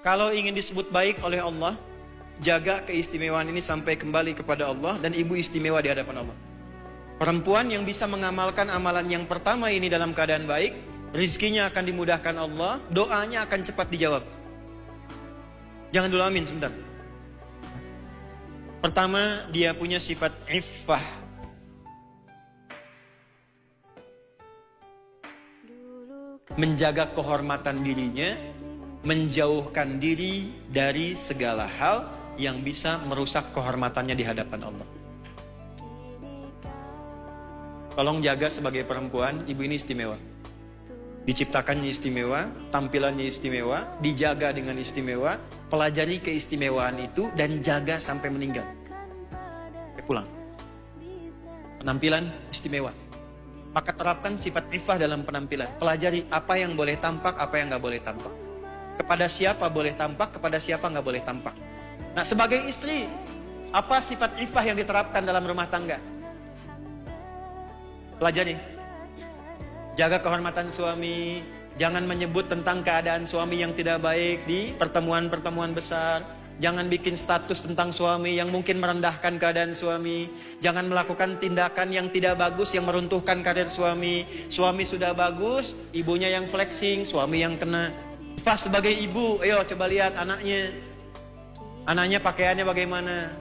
Kalau ingin disebut baik oleh Allah, jaga keistimewaan ini sampai kembali kepada Allah, dan ibu istimewa di hadapan Allah. Perempuan yang bisa mengamalkan amalan yang pertama ini dalam keadaan baik, rizkinya akan dimudahkan Allah, doanya akan cepat dijawab. Jangan dulu amin sebentar. Pertama, dia punya sifat iffah. Menjaga kehormatan dirinya, menjauhkan diri dari segala hal yang bisa merusak kehormatannya di hadapan Allah. Tolong jaga sebagai perempuan, ibu ini istimewa. Diciptakannya istimewa, tampilannya istimewa, dijaga dengan istimewa, pelajari keistimewaan itu dan jaga sampai meninggal. Pulang. Penampilan istimewa. Maka terapkan sifat iffah dalam penampilan. Pelajari apa yang boleh tampak, apa yang nggak boleh tampak. Kepada siapa boleh tampak, kepada siapa nggak boleh tampak. Nah, sebagai istri, apa sifat iffah yang diterapkan dalam rumah tangga? Pelajari. Jaga kehormatan suami. Jangan menyebut tentang keadaan suami yang tidak baik di pertemuan-pertemuan besar. Jangan bikin status tentang suami yang mungkin merendahkan keadaan suami. Jangan melakukan tindakan yang tidak bagus yang meruntuhkan karir suami. Suami sudah bagus, ibunya yang flexing, suami yang kena. Pas sebagai ibu, ayo coba lihat anaknya. Anaknya pakaiannya bagaimana?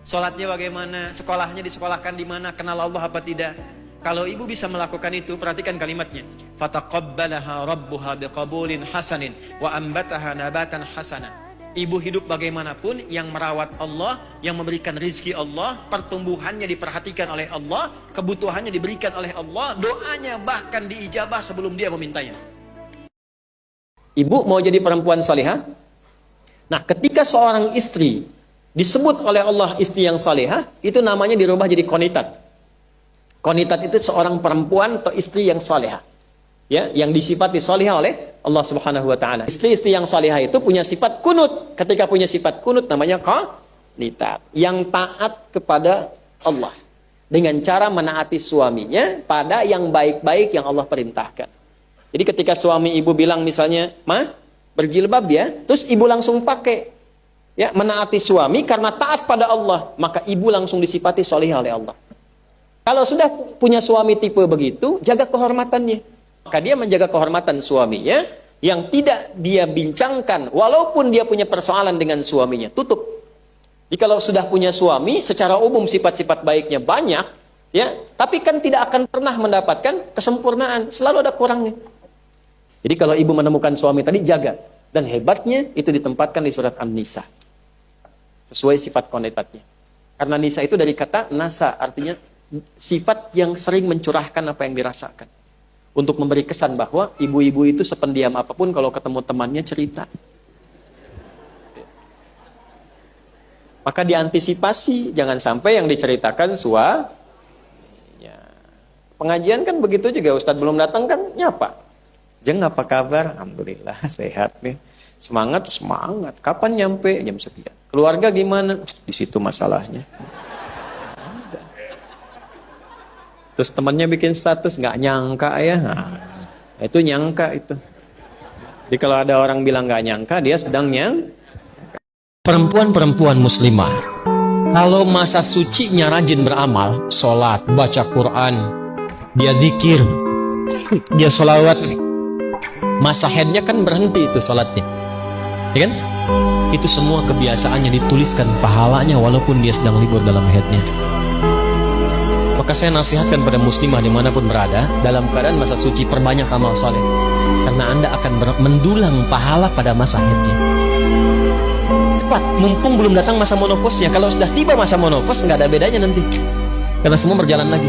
Sholatnya bagaimana? Sekolahnya disekolahkan di mana? Kenal Allah apa tidak? Kalau ibu bisa melakukan itu, perhatikan kalimatnya. Fataqabbalaha rabbuha biqabulin hasanin wa ambataha nabatan hasana. Ibu hidup bagaimanapun yang merawat Allah, yang memberikan rizki Allah, pertumbuhannya diperhatikan oleh Allah, kebutuhannya diberikan oleh Allah, doanya bahkan diijabah sebelum dia memintanya. Ibu mau jadi perempuan salihah? Nah, ketika seorang istri disebut oleh Allah istri yang salihah, itu namanya dirubah jadi qanitat. Qanitat itu seorang perempuan atau istri yang salihah, ya, yang disifati salihah oleh Allah Subhanahu wa taala. Istri-istri yang salihah itu punya sifat kunut. Ketika punya sifat kunut namanya qanitat, yang taat kepada Allah dengan cara menaati suaminya pada yang baik-baik yang Allah perintahkan. Jadi ketika suami ibu bilang misalnya, "Ma, berjilbab ya," terus ibu langsung pakai, ya, menaati suami karena taat pada Allah, maka ibu langsung disifati salihah oleh Allah. Kalau sudah punya suami tipe begitu, jaga kehormatannya. Maka dia menjaga kehormatan suaminya yang tidak dia bincangkan, walaupun dia punya persoalan dengan suaminya, tutup. Jadi kalau sudah punya suami, secara umum sifat-sifat baiknya banyak, ya, tapi kan tidak akan pernah mendapatkan kesempurnaan, selalu ada kurangnya. Jadi kalau ibu menemukan suami tadi, jaga. Dan hebatnya itu ditempatkan di surat An-Nisa. Sesuai sifat qanitatnya. Karena Nisa itu dari kata nasa, artinya sifat yang sering mencurahkan apa yang dirasakan. Untuk memberi kesan bahwa ibu-ibu itu sependiam apapun kalau ketemu temannya cerita. Maka diantisipasi, jangan sampai yang diceritakan suaminya. Pengajian kan begitu juga, Ustadz belum datang kan nyapa. Jeng, apa kabar? Alhamdulillah sehat nih. Semangat, semangat. Kapan nyampe? Jam sekian. Keluarga gimana? Di situ masalahnya. Terus temannya bikin status, nggak nyangka ya. Nah, itu nyangka itu. Jadi kalau ada orang bilang nggak nyangka, dia sedang nyangka. Perempuan-perempuan muslimah, kalau masa sucinya rajin beramal, sholat, baca Quran, dia zikir, dia sholawat, masa haidnya kan berhenti itu sholatnya, ya kan? Itu semua kebiasaannya dituliskan pahalanya walaupun dia sedang libur dalam haidnya. Maka saya nasihatkan pada muslimah dimanapun berada, dalam keadaan masa suci perbanyak amal saleh, karena Anda akan mendulang pahala pada masa haidnya. Cepat, mumpung belum datang masa monoposnya. Kalau sudah tiba masa monopos, nggak ada bedanya nanti, karena semua berjalan lagi.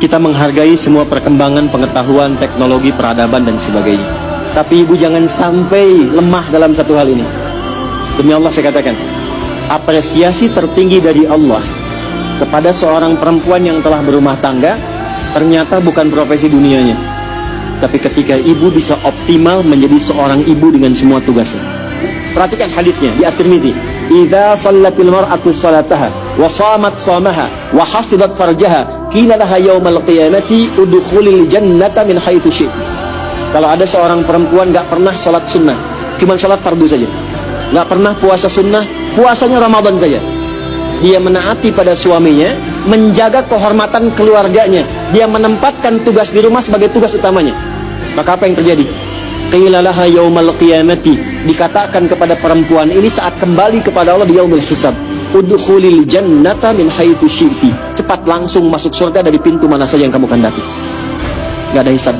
Kita menghargai semua perkembangan pengetahuan, teknologi, peradaban dan sebagainya. Tapi ibu jangan sampai lemah dalam satu hal ini. Demi Allah saya katakan, apresiasi tertinggi dari Allah kepada seorang perempuan yang telah berumah tangga ternyata bukan profesi dunianya, tapi ketika ibu bisa optimal menjadi seorang ibu dengan semua tugasnya. Perhatikan hadisnya di At-Tirmidzi, "Idza shallatil mar'atu salataha wa shamat shamaha wa hafizat farjaha qila laha yaumal qiyamati udkhulil jannata min haitsu syi'ti." Kalau ada seorang perempuan gak pernah sholat sunnah, cuma sholat fardu saja, gak pernah puasa sunnah, puasanya Ramadan saja, dia menaati pada suaminya, menjaga kehormatan keluarganya, dia menempatkan tugas di rumah sebagai tugas utamanya, maka apa yang terjadi? Qila laha yaumal qiyamati, dikatakan kepada perempuan ini saat kembali kepada Allah di yaumul hisab, udkhulil jannata min haitsu syi'ti, cepat langsung masuk surga dari pintu mana saja yang kamu kehendaki, gak ada hisab.